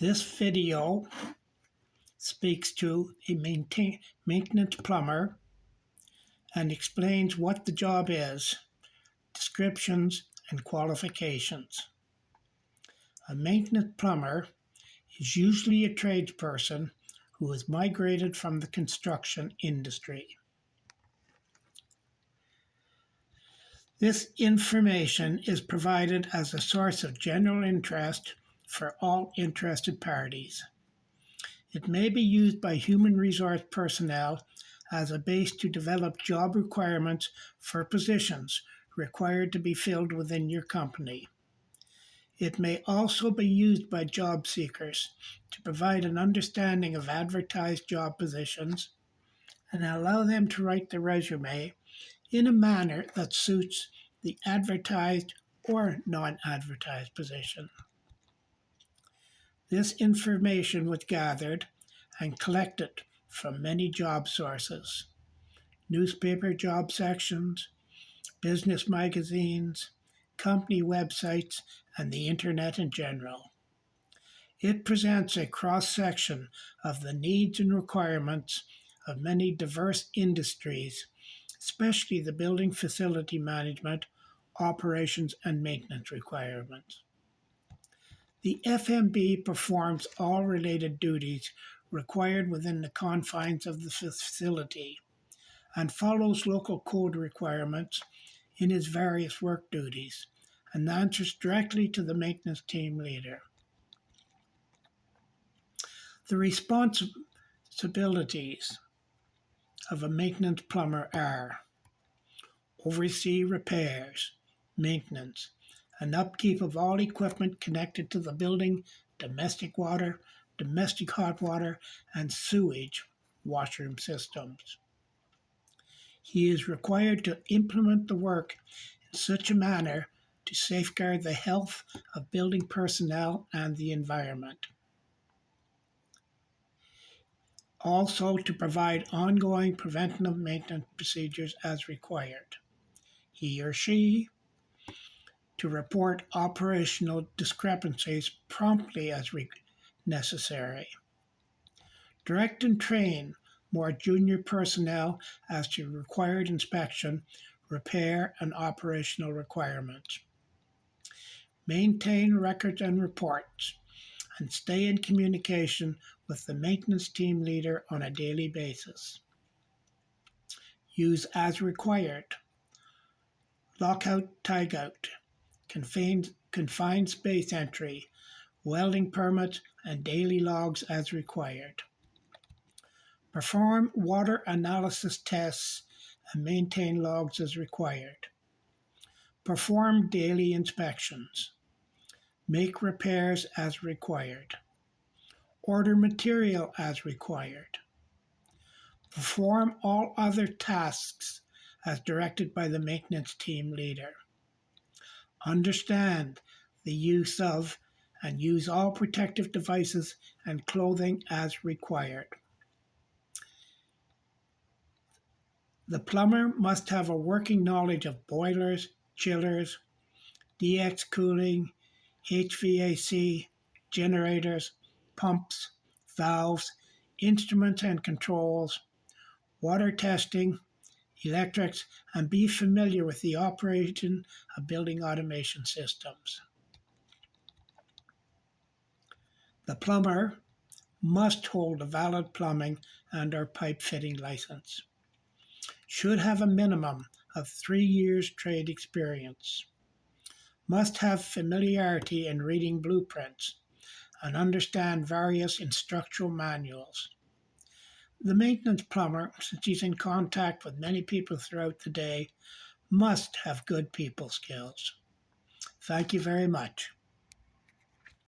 This video speaks to a maintenance plumber and explains what the job is, descriptions, and qualifications. A maintenance plumber is usually a tradesperson who has migrated from the construction industry. This information is provided as a source of general interest for all interested parties. It may be used by human resource personnel as a base to develop job requirements for positions required to be filled within your company. It may also be used by job seekers to provide an understanding of advertised job positions and allow them to write the resume in a manner that suits the advertised or non-advertised position. This information was gathered and collected from many job sources: newspaper job sections, business magazines, company websites, and the internet in general. It presents a cross-section of the needs and requirements of many diverse industries, especially the building facility management, operations, and maintenance requirements. The FMB performs all related duties required within the confines of the facility and follows local code requirements in its various work duties and answers directly to the maintenance team leader. The responsibilities of a maintenance plumber are: oversee repairs, maintenance, and upkeep of all equipment connected to the building, domestic water, domestic hot water, and sewage washroom systems. He is required to implement the work in such a manner to safeguard the health of building personnel and the environment. Also to provide ongoing preventative maintenance procedures as required. He or she to report operational discrepancies promptly as necessary. Direct and train more junior personnel as to required inspection, repair, and operational requirements. Maintain records and reports, and stay in communication with the maintenance team leader on a daily basis. Use as required. Lockout, tagout, confined space entry, welding permits, and daily logs as required. Perform water analysis tests and maintain logs as required. Perform daily inspections. Make repairs as required. Order material as required. Perform all other tasks as directed by the maintenance team leader. Understand the use of and use all protective devices and clothing as required. The plumber must have a working knowledge of boilers, chillers, DX cooling, HVAC, generators, pumps, valves, instruments and controls, water testing, electrics, and be familiar with the operation of building automation systems. The plumber must hold a valid plumbing and/or pipe fitting license. Should have a minimum of 3 years trade experience. Must have familiarity in reading blueprints and understand various instructional manuals. The maintenance plumber, since he's in contact with many people throughout the day, must have good people skills. Thank you very much.